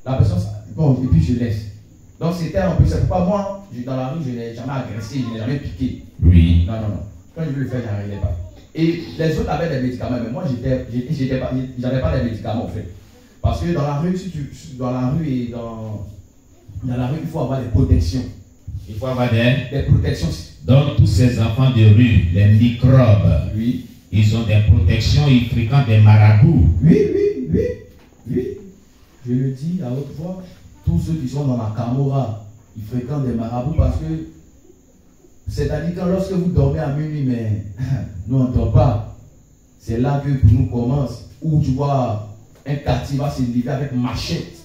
La personne, bon, et puis je laisse. Donc c'était un peu, c'est pourquoi moi, dans la rue, je n'ai jamais agressé, je n'ai jamais piqué. Oui. Non. Quand je veux le faire, je n'arrivais pas. Et les autres avaient des médicaments, mais moi, j'avais pas des médicaments en fait. Parce que dans la rue, dans la rue, il faut avoir des protections. Il faut avoir des protections. Donc tous ces enfants de rue, les microbes, oui. Ils ont des protections, ils fréquentent des marabouts. Oui. Je le dis à haute voix, tous ceux qui sont dans la Camorra, ils fréquentent des marabouts parce que, c'est-à-dire que lorsque vous dormez à minuit, mais nous on ne dort pas, c'est là que pour nous commence, où tu vois un quartier va se lever avec machette,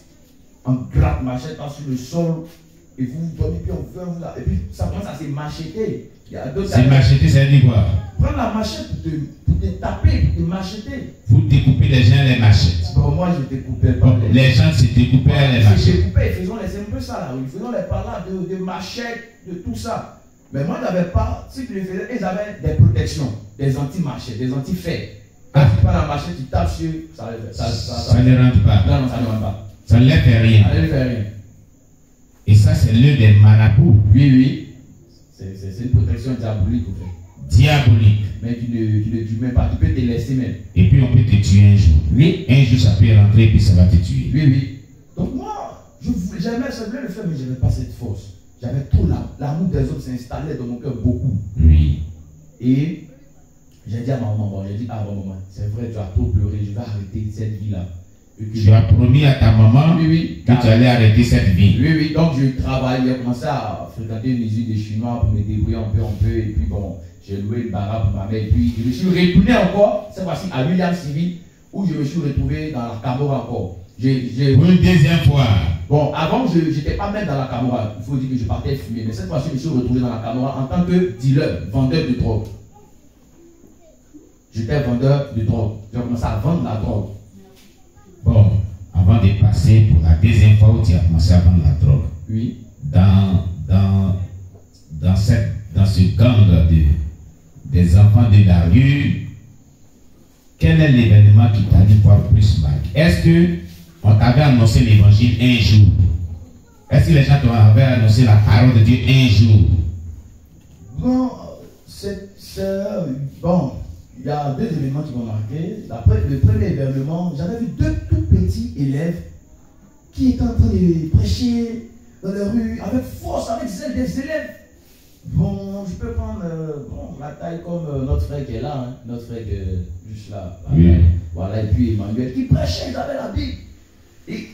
en gratte machette sur le sol, et vous dormez, puis on veut, et puis ça commence à se macheter. C'est macheter, ça dit quoi? Prends la machette pour te taper, pour te macheter. Vous découpez les gens les machettes. Bon, moi je découpais pas. Les gens se découpaient les machettes. Ils faisaient un peu ça là, ils faisaient les parades de machettes, de tout ça. Mais moi j'avais pas, ce qu'ils faisaient, ils avaient des protections, des anti-machettes, des anti-fers. Quand tu prends la machette, tu tapes sur, ça ne rentre pas. Non, ça ne rentre pas. Ça ne leur fait rien. Ça ne leur fait rien. Et ça c'est l'œil des marabouts. Oui. C'est une protection diabolique en fait. Diabolique. Mais tu ne tues même pas, tu peux te laisser même. Et puis on peut te tuer un jour. Oui. Un jour ça peut rentrer et puis ça va te tuer. Oui. Donc moi, j'aimais le faire, mais je n'avais pas cette force. J'avais trop l'amour des autres s'installait dans mon cœur beaucoup. Oui. Et j'ai dit à ma maman, maman, c'est vrai, tu as trop pleuré, je vais arrêter cette vie-là. Tu as promis à ta maman que tu allais arrêter cette vie. Oui. Donc je travaille, j'ai commencé à fréquenter une usine de Chinois pour me débrouiller un peu. Et puis bon, j'ai loué le baraque pour ma mère. Et puis je me suis retourné encore, cette fois-ci à William Civil, où je me suis retrouvé dans la Camorra encore. Pour une deuxième fois. Bon, avant, je n'étais pas même dans la Camorra. Il faut dire que je partais fumer. Mais cette fois-ci, je me suis retrouvé dans la Camorra en tant que dealer, vendeur de drogue. J'étais vendeur de drogue. J'ai commencé à vendre la drogue. Bon, avant de passer pour la deuxième fois où tu as commencé à vendre la drogue. Oui. Dans ce gang des enfants de la rue, quel est l'événement qui t'a dit voir plus marqué? Est-ce qu'on t'avait annoncé l'évangile un jour? Est-ce que les gens t'avaient annoncé la parole de Dieu un jour? Bon, bon, il y a deux événements qui m'ont marqué. Le premier événement, j'avais vu deux tout petits élèves qui étaient en train de prêcher dans la rue avec force, avec zèle des élèves. Bon, je peux prendre la taille comme notre frère qui est là, hein, notre frère qui est juste là. Oui. Voilà, et puis Emmanuel qui prêchait, ils avaient la Bible. Et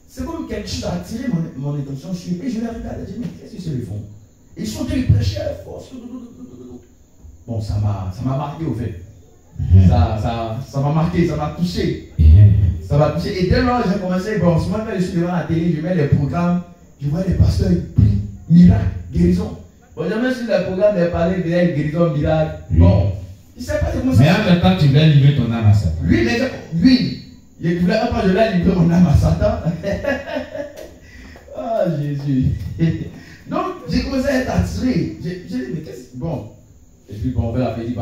c'est comme quelque chose a attiré mon attention sur eux. Et je les regardais, je dis, mais qu'est-ce que c'est le fond? Et ils sont venus prêcher avec force. Bon, ça m'a marqué au fait. Ça m'a marqué, ça m'a touché. Ça m'a touché. Et dès lors, j'ai commencé, bon, souvent quand je suis devant la télé, je mets les programmes, je vois les pasteurs, ils prient, miracle, guérison. Bon, jamais sur les programmes, ils parlaient de guérison, miracle. Bon, je ne sais pas comment ça. Mais en même temps, tu voulais livrer ton âme à Satan. Oui, je voulais pas, je voulais livrer mon âme à Satan. Oh Jésus. Donc, j'ai commencé à être attiré. J'ai dit, mais qu'est-ce que. Bon. Et puis, bon, on fait la petite,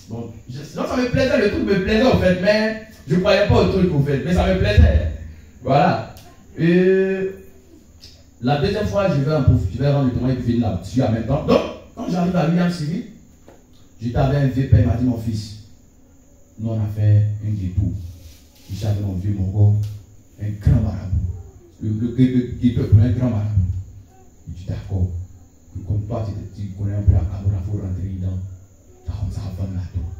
bon. Sinon, ça me plaisait, le truc me plaisait, au fait, mais je ne croyais pas au truc, au fait, mais ça me plaisait. Voilà. La deuxième fois, je vais rendre le témoin et puis finir là-dessus en même temps. Donc, quand j'arrive à William Civil, j'étais avec un vieux père, il m'a dit, mon fils, nous, on a fait un détour. Je savais mon vieux Mongo, un grand marabout. Le peuple, un grand marabout. Je dis d'accord. Comme toi, tu connais un peu la Camorra, il faut rentrer dedans. Ça commence à vendre la drogue.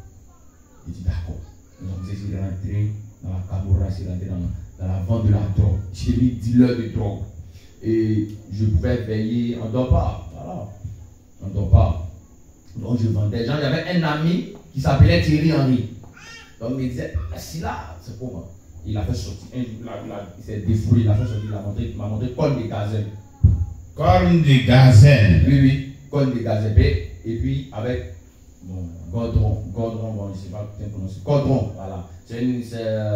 Je dis d'accord. Nous avons essayé de rentrer dans la Camorra, c'est rentrer dans la vente de la drogue. J'ai mis dealer de drogue. Et je pouvais veiller, on ne dort pas. Voilà. On ne dort pas. Donc je vendais. Il y avait un ami qui s'appelait Thierry Henry. Donc il me disait, si là, c'est pour moi. Il a fait sortir. Il s'est défoulé, il a fait sortir, il m'a montré corne de gazelle. Corne de gazelle. Oui, corne de gazelle. Et puis avec Gordron, bon, je ne sais pas comment prononcer. Gordron, voilà. C'est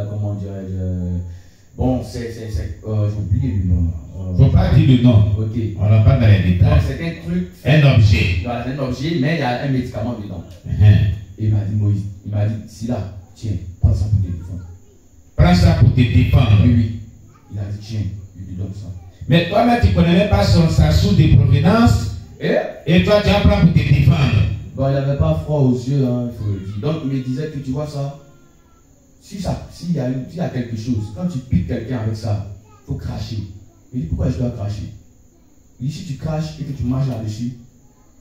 comment dirais-je. Bon, j'ai oublié le nom. Faut pas dire le nom. Ok. On n'a pas dans les détails. Donc c'est un truc. Un objet. Voilà, c'est un objet, mais il y a un médicament dedans. Et il m'a dit, Moïse, il m'a dit, si là, tiens, prends ça pour te défendre. Prends ça pour te défendre. Oui. Il a dit, tiens, il lui donne ça. Mais toi-même, tu ne connais même pas sa source de provenance. Et toi, tu apprends pour te défendre. Bon, il n'avait pas froid aux yeux, hein, il faut le dire. Donc, il me disait que tu vois ça, s'il y a quelque chose, quand tu piques quelqu'un avec ça, il faut cracher. Il dit, pourquoi je dois cracher? Il dit, si tu craches et que tu marches là-dessus,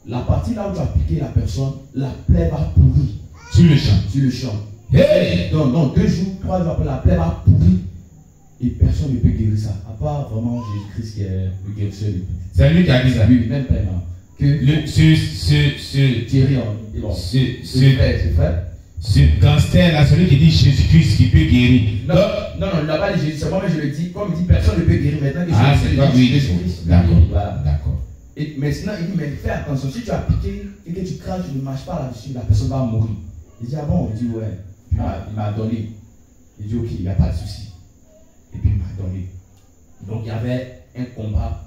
la partie là où tu as piqué la personne, la plaie va pourrir. Sur le champ. Sur le champ. Hey! Donc, 2 jours, 3 jours après, la plaie va pourrir. Et personne ne peut guérir ça. À part vraiment Jésus-Christ qui est le guérisseur de tout. C'est lui qui a dit ça. Oui, même pleinement. Thierry, bon, c'est vrai. Ce gangster là, celui qui dit Jésus-Christ qui peut guérir. Non, il n'a pas dit Jésus, c'est moi je le dis. Comme il dit personne ne peut guérir maintenant que c'est toi, oui, Jésus-Christ. D'accord. Voilà. D'accord. Et maintenant, il dit, mais fais attention, si tu as piqué et que tu craches, tu ne marches pas là-dessus, la personne va mourir. Il dit, ah bon? Il dit, ouais. Il m'a donné. Il dit, ok, il n'y a pas de souci. Et puis il m'a donné. Donc il y avait un combat.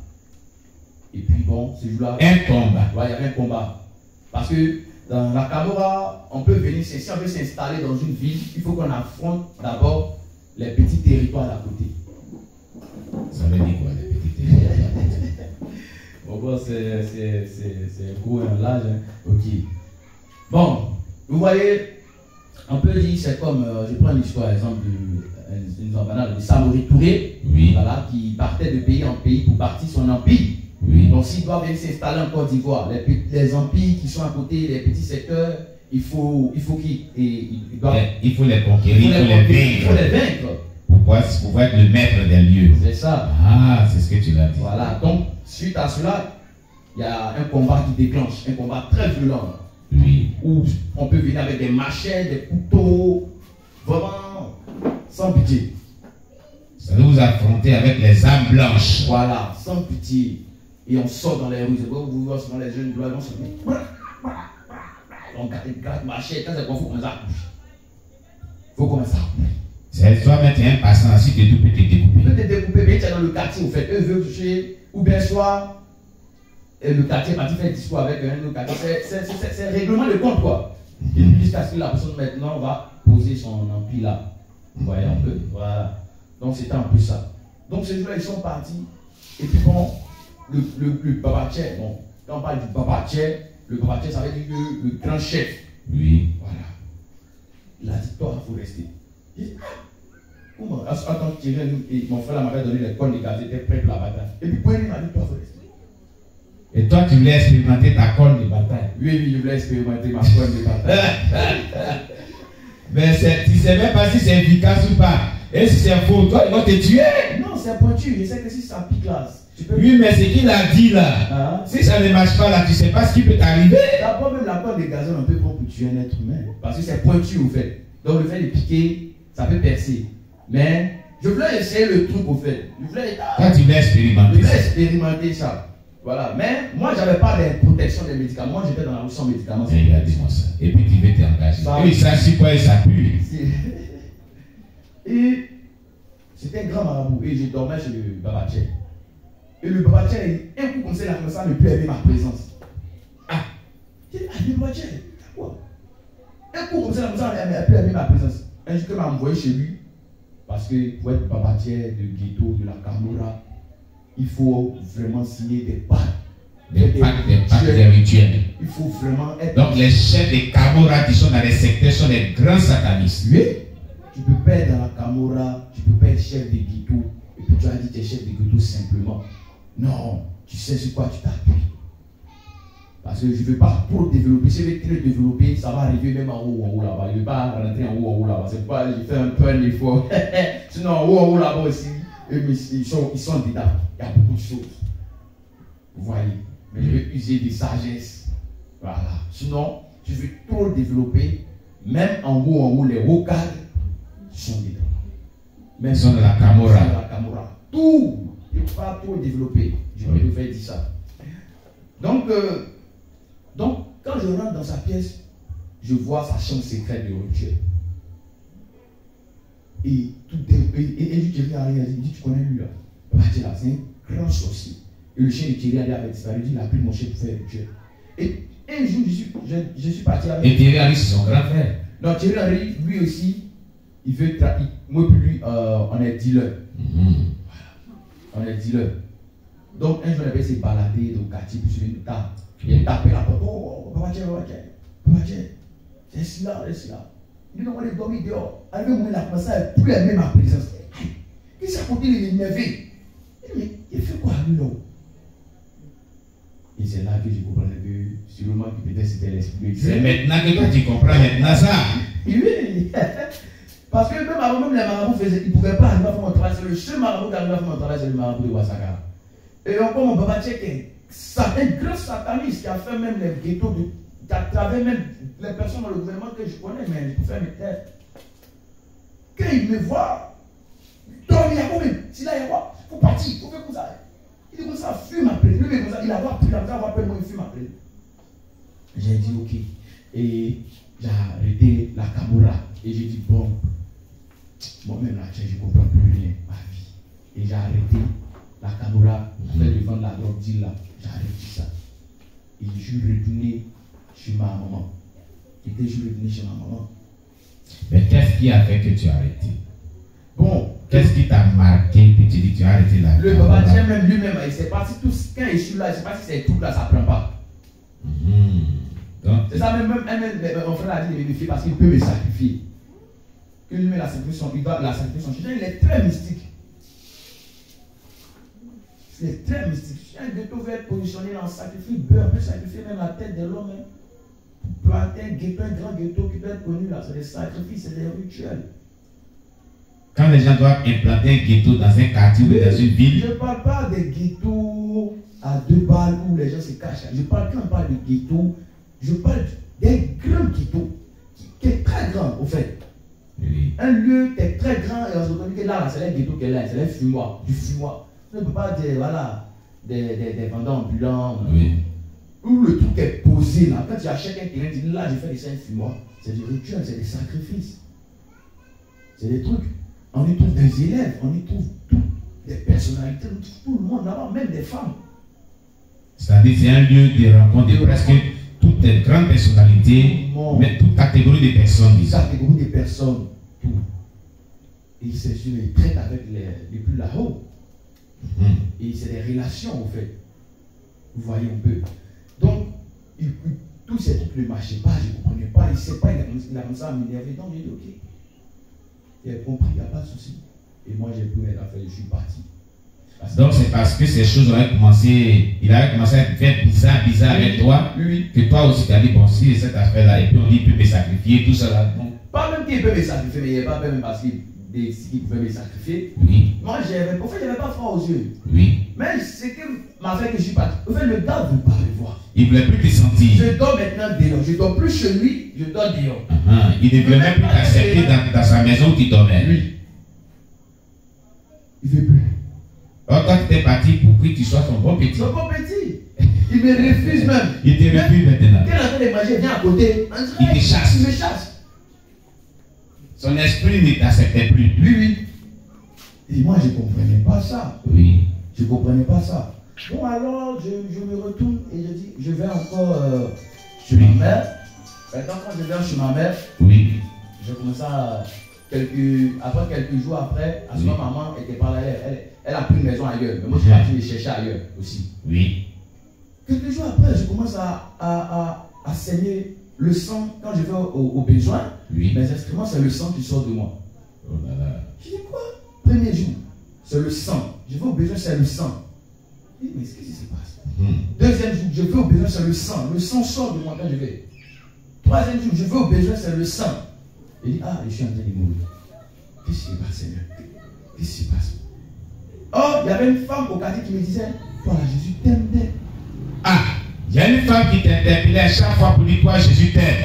Et puis bon, ce jour-là. Un combat. Ouais, il y avait un combat. Parce que dans la Camorra, on peut venir, si on veut s'installer dans une ville, il faut qu'on affronte d'abord les petits territoires d'à côté. Ça veut dire quoi, les petits territoires d'à côté? Bon, c'est gros et large. Hein. Ok. Bon, vous voyez, on peut dire, c'est comme, je prends l'histoire, exemple, de Samori Touré, oui. Voilà, qui partait de pays en pays pour bâtir son empire. Oui. Donc, s'il doit venir s'installer en Côte d'Ivoire, les empires qui sont à côté, les petits secteurs, il faut les conquérir, il faut les vaincre. Pour pouvoir être le maître des lieux. C'est ça. Ah, c'est ce que tu l'as dit. Voilà, donc, suite à cela, il y a un combat qui déclenche, un combat très violent. Oui. Où on peut venir avec des machettes, des couteaux, vraiment sans pitié. Ça doit vous affronter avec les âmes blanches. Voilà, sans pitié. Et on sort dans les rues. C'est quoi vous voyez souvent les jeunes doigts, on se met. On garde machette, quand c'est quoi, il faut commencer à coucher. Il faut commencer à coucher. C'est toi-même, tu es un passant ainsi que tout peut te découper. Tu peux te découper, mais tu es dans le quartier, au fait. Eux veulent toucher, ou bien soit le quartier est parti faire discours avec un autre quartier. C'est règlement de compte, quoi. Et puis jusqu'à ce que la personne maintenant va poser son empire là. Vous voyez un peu. Voilà. Donc c'était un peu ça. Donc ces gens-là, ils sont partis. Et puis bon, le Babatché, bon, quand on parle du Babatché, le Babatché, ça veut dire le grand chef. Oui. Voilà. Il a dit, toi, il faut rester. Il dit, comment? Attends, mon frère m'avait donné les cornes de gaz, il était prêt pour la bataille. Et puis, il m'a dit, toi, il faut rester. Et toi, tu voulais expérimenter ta corne de bataille? Oui, je voulais expérimenter ma corne de bataille. Mais tu ne sais même pas si c'est efficace ou pas. Et si c'est faux, toi, ils vont te tuer. Non, c'est pointu. Je sais que si ça pique là, tu peux. Oui, mais ce qu'il a dit là, si ça ne marche pas là, tu ne sais pas ce qui peut t'arriver. D'abord, même la corne de gazon, on peut prendre pour tuer un être humain. Parce que c'est pointu au fait. Donc, le fait de piquer, ça peut percer. Mais je voulais essayer le truc au fait. Quand tu voulais expérimenter ça. Voilà. Mais moi, je n'avais pas de protection des médicaments. Moi, j'étais dans la rue sans médicaments. Regardez-moi ça. Et puis tu veux t'engager. Oui, ça suit quoi et ça pue. Et c'était un grand marabout. Et je dormais chez le Babatché. Et le Babatché, un coup comme ça, il a commencé à ne plus aimer ma présence. Ah, le Babatché, quoi? Un coup comme ça, il a ne plus aimer ma présence. Un jour, il m'a envoyé chez lui. Parce que pour être Babatché, de ghetto, de la Camorra, il faut vraiment signer des pactes. Des rituels. Il faut vraiment être. Donc les chefs des Camorra qui sont dans les secteurs sont des grands satanistes. Oui. Tu peux pas être dans la Camorra, tu peux pas être chef de ghetto, et puis tu as dit que tu es chef de ghetto simplement. Non, tu sais sur quoi tu t'appuies. Parce que je ne veux pas trop développer. Si je veux trop développer, ça va arriver même en haut là-bas. Je ne veux pas rentrer en haut là-bas. C'est pourquoi j'ai fait un peu un effort. Sinon en haut là-bas aussi, ils sont dedans. Il y a beaucoup de choses. Vous voyez. Mais je veux user de sagesse. Voilà. Sinon, tu veux trop développer, même en haut, les hauts cadres sont dedans. Mais ils sont de la Camorra. Tout. Il ne faut pas trop développer. Je vais faire dire ça. Donc, quand je rentre dans sa pièce, je vois sa chambre secrète de rituel. Et tout et Thierry arrive, il dit, tu connais lui là? C'est un grand sorcier. Et le chien de Thierry avait disparu, il a pris mon chien pour faire le rituel. Et un jour, je suis parti avec. Et Thierry Henry, c'est son grand frère. Non, Thierry Henry, lui aussi, il veut moi puis lui, on est dealer. Voilà. On est dealer. Donc, un jour, on avait s'est baladé dans le quartier, puis sur une table. Il a tapé la porte. Oh, papa, c'est cela, c'est cela. Il dit, non, on est dormi dehors. Arrivé au moment où il a commencé à plus aimer ma présence. Qu'est-ce qu'il a continué de l'énerver? Il dit, mais il fait quoi lui, là? Et c'est là que je comprenais que, sûrement, que peut-être c'était l'esprit. C'est maintenant que toi, tu comprends maintenant ça. Oui, parce que même avant, même les marabouts faisaient, ils ne pouvaient pas arriver à faire mon travail. C'est le seul marabout qui arrive à faire mon travail, c'est le marabout de Ouassaka. Et encore, mon papa Tchèque, un grand sataniste qui a fait même les ghettos, qui a travaillé même les personnes dans le gouvernement que je connais, mais je peux faire mes têtes. Quand il me voit, il y a quoi même? S'il a quoi, il faut partir, il faut faire comme ça. Il dit comme ça, fume après. Lui, mais comme ça, il a avoir pris, moi, il fume après. J'ai dit ok. Et j'ai arrêté la caméra. Et j'ai dit bon, moi-même là, je ne comprends plus rien, ma vie. Et j'ai arrêté la caméra, devant la drogue deal là. J'ai arrêté ça. Et je suis retourné chez ma maman. Je suis retourné chez ma maman. Mais qu'est-ce qui a fait que tu as arrêté? Bon. Qu'est-ce qui t'a marqué que tu dis que tu as arrêté là? Le papa Tchèque même lui-même, il s'est parti tout ce quand je suis là, je ne sais pas si c'est tout là, ça ne prend pas. C'est ça même mon frère a dit de vérifier parce qu'il peut me sacrifier. Que lui met la sacrification, il doit la sacrification. Il est très mystique. C'est très mystique. Un ghetto veut être positionné dans le sacrifice, on peut sacrifier même la tête de l'homme. Planter un ghetto, un grand ghetto qui peut être connu là, c'est des sacrifices, c'est des rituels. Quand les gens doivent implanter un ghetto dans un quartier ou dans une ville. Je ne parle pas des ghettos à 2 balles où les gens se cachent. Je parle quand on parle de ghetto, je parle des grands ghettos qui est très grand au fait. Oui. Un lieu qui est très grand et on se dit que là, c'est les ghettos qui est là, c'est les fumoirs, du fumoir. On ne peut pas dire, voilà, des vendeurs ambulants. Oui. Où le truc est posé là. Quand tu achètes un terrain, tu dis là, j'ai fait des 5 fumoirs. C'est du rituel, c'est des sacrifices. C'est des trucs. On y trouve des élèves, on y trouve des personnalités, on trouve tout le monde là-bas, même des femmes. C'est-à-dire c'est un lieu de rencontre de presque toutes les grandes personnalités, mais toute catégorie de personnes. Toute catégorie de personnes, tout. Et c'est sur les traites avec les plus là-haut. Et c'est des relations, en fait. Vous voyez un peu. Donc, tous ces trucs ne marchaient pas, je ne comprenais pas. Il ne sait pas, il a commencé à m'énerver. Donc, j'ai dit, ok. Il a compris, il n'y a pas de souci. Et moi, j'ai pris mes affaires, je suis parti. Donc, c'est parce que ces choses avaient commencé, il avait commencé à faire bizarre avec toi, que toi aussi, tu as dit, bon, si j'ai cette affaire-là, et puis on dit, il peut me sacrifier, tout ça là. Donc, pas même qu'il peut me sacrifier, mais il n'y avait pas même parce qu'il pouvait me sacrifier. Oui. Moi, je n'avais pas froid aux yeux. Oui. Mais ce qui m'a fait que je suis parti. En fait, le gars ne veut pas me voir. Il ne voulait plus te sentir. Je dors maintenant dehors. Je ne dors plus chez lui, je dors dehors. Il ne voulait même plus t'accepter dans sa maison où tu dormais. Oui. Il ne veut plus. Alors, toi, tu étais parti pour que tu sois son bon petit. Son bon petit. Il me refuse même. Il te refuse maintenant. Quand il est en train de manger, viens à côté. Il te chasse. Il me chasse. Son esprit ne t'acceptait plus. Oui. Et moi, je ne comprenais pas ça. Oui. Je ne comprenais pas ça. Bon, alors, je me retourne et je dis, je vais encore chez ma mère. Maintenant, quand je viens chez ma mère, oui. Je commence à, après quelques jours après, à ce moment, maman était pas là, elle a pris une maison ailleurs. Mais moi, je suis parti les chercher ailleurs aussi. Oui. Quelques jours après, je commence à saigner le sang quand je vais au besoin. Oui. Mes instruments, c'est le sang qui sort de moi. Oh là là. Je dis quoi? Premier jour, c'est le sang. Je vais au besoin, c'est le sang. Je dis, mais qu'est-ce qui se passe? Deuxième jour, je vais au besoin, c'est le sang. Le sang sort de moi quand je vais. Troisième jour, je vais au besoin, c'est le sang. Il dit, ah, je suis en train de mourir. Qu'est-ce qui se passe, Seigneur? Qu'est-ce qui se passe? Oh, il y avait une femme au quartier qui me disait, toi, Jésus t'aime. Ah, il y a une femme qui t'interpellait à chaque fois pour dire, toi, Jésus t'aime.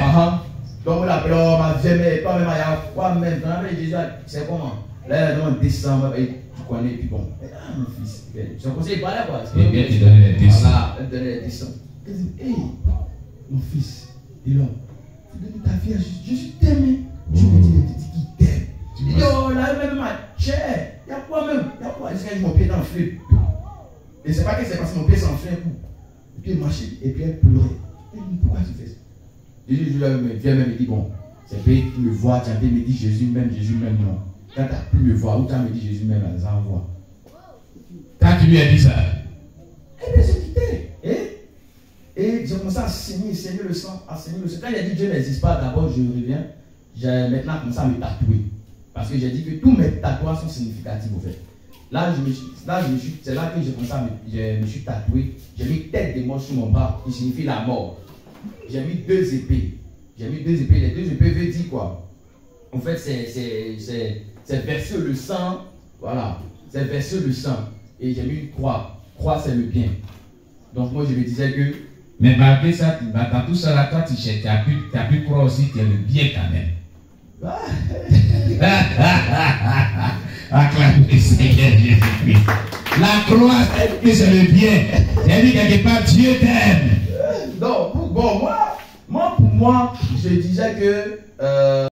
Donc, on l'appelle, oh, ma vie, mais toi, même, il y a quoi même? Jésus, c'est comment? Là, on descend, tu connais, puis bon. Ah, mon fils, je conseille pas là, quoi. Et bien, tu donnais les descends. Voilà, elle donnait les descends. Elle dit, hey, mon fils, dis-leur, tu donnes ta vie à Jésus. Jésus t'aime. Tu me dis qu'il t'aime. Tu dis, oh, là, même ma chair, il y a quoi même? Il y a quoi? Est-ce que j'ai mon pied dans le fleuve? Et c'est pas que c'est parce que mon pied s'enflait un coup. Et puis elle marchait, et puis elle pleurait. Elle dit, pourquoi tu fais ça? Jésus vient même et dit, bon, c'est vrai que tu me vois, tu as me dit Jésus même non. Quand tu as pu me voir, ou tu as me dit Jésus même, ça envoie. Tu lui as dit ça? Eh bien, j'ai quitté. Et j'ai commencé à saigner le sang, Quand il a dit Dieu n'existe pas, d'abord je reviens. J'ai maintenant commencé à me tatouer. Parce que j'ai dit que tous mes tatouages sont significatifs au fait. C'est là que j'ai commencé à me suis tatoué. J'ai mis tête de mort sur mon bras, qui signifie la mort. J'ai mis 2 épées. Les 2 épées veut dire quoi? En fait, c'est verser le sang. Voilà. C'est verser le sang. Et j'ai mis une croix. Croix, c'est le bien. Donc moi, je me disais que... Mais malgré ça, dans tout ça, là, toi, tu as pu croire aussi que tu es le bien quand même. Acclamez le Seigneur Jésus-Christ. La croix, c'est le bien. C'est dit quelque part, Dieu t'aime. Non, pour moi, je disais que